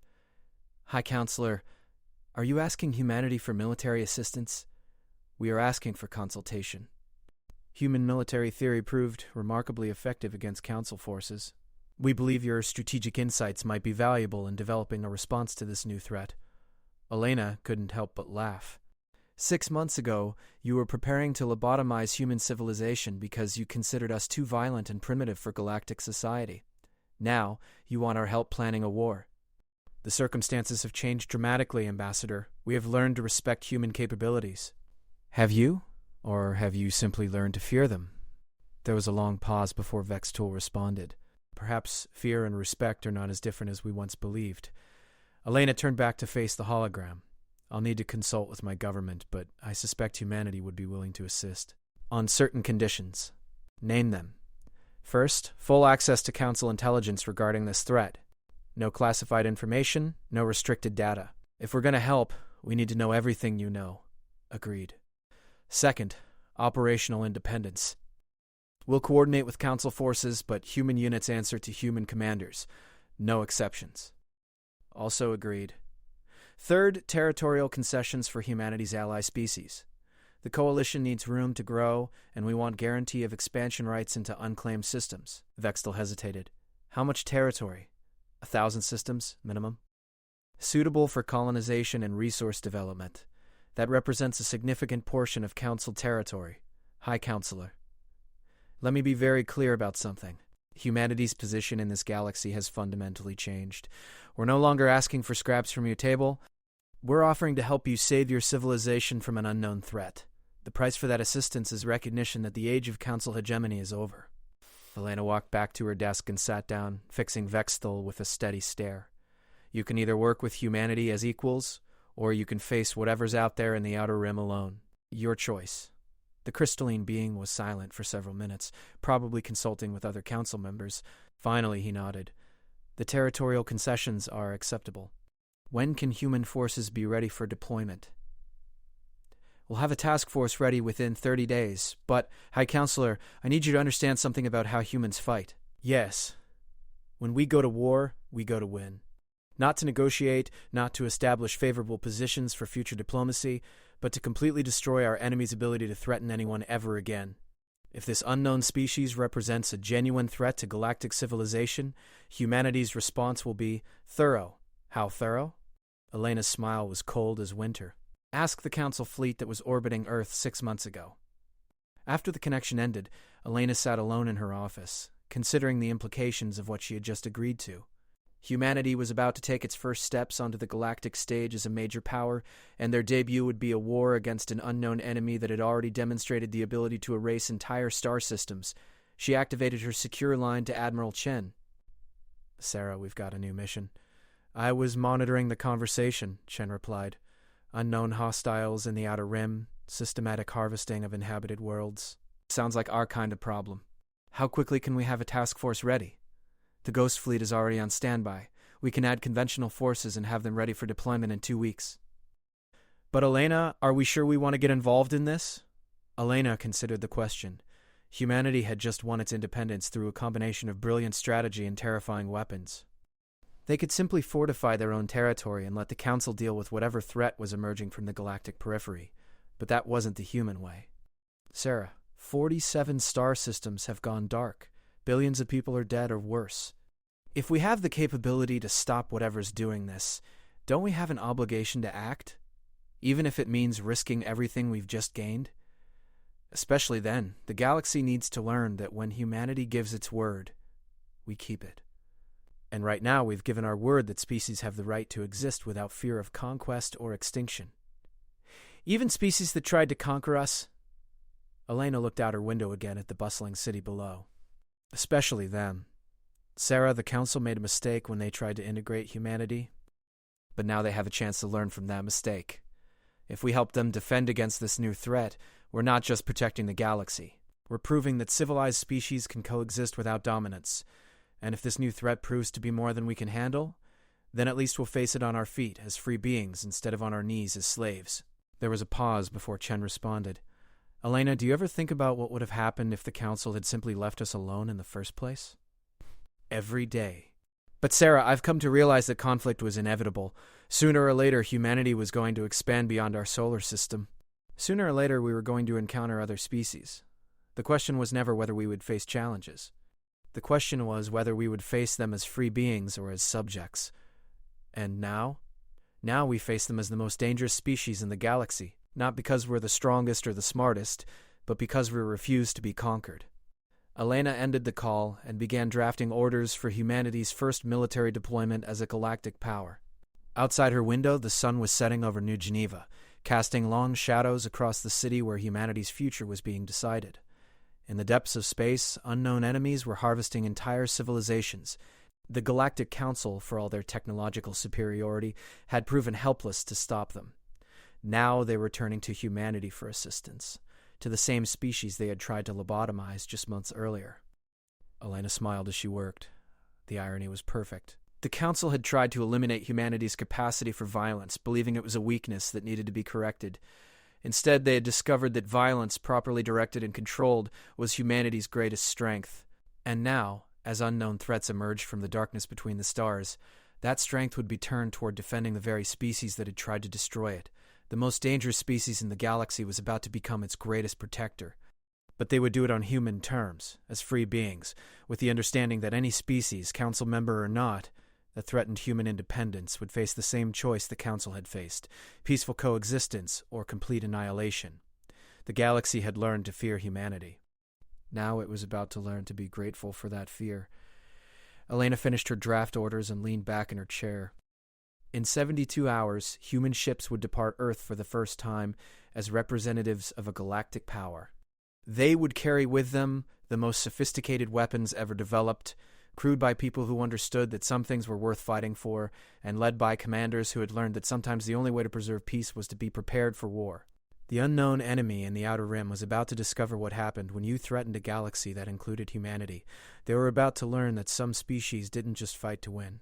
High Counselor, are you asking humanity for military assistance? We are asking for consultation. Human military theory proved remarkably effective against Council forces. We believe your strategic insights might be valuable in developing a response to this new threat. Elena couldn't help but laugh. 6 months ago, you were preparing to lobotomize human civilization because you considered us too violent and primitive for galactic society. Now, you want our help planning a war. The circumstances have changed dramatically, Ambassador. We have learned to respect human capabilities. Have you? Or have you simply learned to fear them? There was a long pause before Vextool responded. Perhaps fear and respect are not as different as we once believed. Elena turned back to face the hologram. I'll need to consult with my government, but I suspect humanity would be willing to assist. On certain conditions. Name them. First, full access to Council intelligence regarding this threat. No classified information, no restricted data. If we're going to help, we need to know everything you know. Agreed. Second, operational independence. We'll coordinate with Council forces, but human units answer to human commanders. No exceptions. Also agreed. Third, territorial concessions for humanity's ally species. The Coalition needs room to grow, and we want guarantee of expansion rights into unclaimed systems. Vextel hesitated. How much territory? 1,000 systems, minimum. Suitable for colonization and resource development. That represents a significant portion of Council territory. High Counselor. Let me be very clear about something. Humanity's position in this galaxy has fundamentally changed. We're no longer asking for scraps from your table. We're offering to help you save your civilization from an unknown threat. The price for that assistance is recognition that the age of Council hegemony is over. Elena walked back to her desk and sat down, fixing Vextel with a steady stare. You can either work with humanity as equals, or you can face whatever's out there in the Outer Rim alone. Your choice. The crystalline being was silent for several minutes, probably consulting with other Council members. Finally, he nodded. The territorial concessions are acceptable. When can human forces be ready for deployment? We'll have a task force ready within 30 days, but, High Counselor, I need you to understand something about how humans fight. Yes. When we go to war, we go to win. Not to negotiate, not to establish favorable positions for future diplomacy, but to completely destroy our enemy's ability to threaten anyone ever again. If this unknown species represents a genuine threat to galactic civilization, humanity's response will be thorough. How thorough? Elena's smile was cold as winter. Ask the Council fleet that was orbiting Earth 6 months ago. After the connection ended, Elena sat alone in her office, considering the implications of what she had just agreed to. Humanity was about to take its first steps onto the galactic stage as a major power, and their debut would be a war against an unknown enemy that had already demonstrated the ability to erase entire star systems. She activated her secure line to Admiral Chen. Sarah, we've got a new mission. I was monitoring the conversation, Chen replied. Unknown hostiles in the Outer Rim, systematic harvesting of inhabited worlds. Sounds like our kind of problem. How quickly can we have a task force ready? The Ghost Fleet is already on standby. We can add conventional forces and have them ready for deployment in 2 weeks. But Elena, are we sure we want to get involved in this? Elena considered the question. Humanity had just won its independence through a combination of brilliant strategy and terrifying weapons. They could simply fortify their own territory and let the Council deal with whatever threat was emerging from the galactic periphery. But that wasn't the human way. Sarah, 47 star systems have gone dark. Billions of people are dead or worse. If we have the capability to stop whatever's doing this, don't we have an obligation to act? Even if it means risking everything we've just gained? Especially then, the galaxy needs to learn that when humanity gives its word, we keep it. And right now we've given our word that species have the right to exist without fear of conquest or extinction. Even species that tried to conquer us. Elena looked out her window again at the bustling city below. Especially them. Sarah, the Council made a mistake when they tried to integrate humanity, but now they have a chance to learn from that mistake. If we help them defend against this new threat, we're not just protecting the galaxy. We're proving that civilized species can coexist without dominance, and if this new threat proves to be more than we can handle, then at least we'll face it on our feet as free beings instead of on our knees as slaves." There was a pause before Chen responded. "Elena, do you ever think about what would have happened if the Council had simply left us alone in the first place?" "Every day. But Sarah, I've come to realize that conflict was inevitable. Sooner or later, humanity was going to expand beyond our solar system. Sooner or later, we were going to encounter other species. The question was never whether we would face challenges. The question was whether we would face them as free beings or as subjects. And now? Now we face them as the most dangerous species in the galaxy, not because we're the strongest or the smartest, but because we refuse to be conquered." Elena ended the call and began drafting orders for humanity's first military deployment as a galactic power. Outside her window, the sun was setting over New Geneva, casting long shadows across the city where humanity's future was being decided. In the depths of space, unknown enemies were harvesting entire civilizations. The Galactic Council, for all their technological superiority, had proven helpless to stop them. Now they were turning to humanity for assistance, to the same species they had tried to lobotomize just months earlier. Elena smiled as she worked. The irony was perfect. The Council had tried to eliminate humanity's capacity for violence, believing it was a weakness that needed to be corrected. Instead, they had discovered that violence, properly directed and controlled, was humanity's greatest strength. And now, as unknown threats emerged from the darkness between the stars, that strength would be turned toward defending the very species that had tried to destroy it. The most dangerous species in the galaxy was about to become its greatest protector. But they would do it on human terms, as free beings, with the understanding that any species, council member or not, that threatened human independence would face the same choice the Council had faced: peaceful coexistence or complete annihilation. The galaxy had learned to fear humanity. Now it was about to learn to be grateful for that fear. Elena finished her draft orders and leaned back in her chair. In 72 hours, human ships would depart Earth for the first time as representatives of a galactic power. They would carry with them the most sophisticated weapons ever developed, crewed by people who understood that some things were worth fighting for, and led by commanders who had learned that sometimes the only way to preserve peace was to be prepared for war. The unknown enemy in the Outer Rim was about to discover what happened when you threatened a galaxy that included humanity. They were about to learn that some species didn't just fight to win.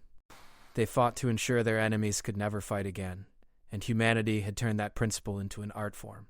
They fought to ensure their enemies could never fight again, and humanity had turned that principle into an art form.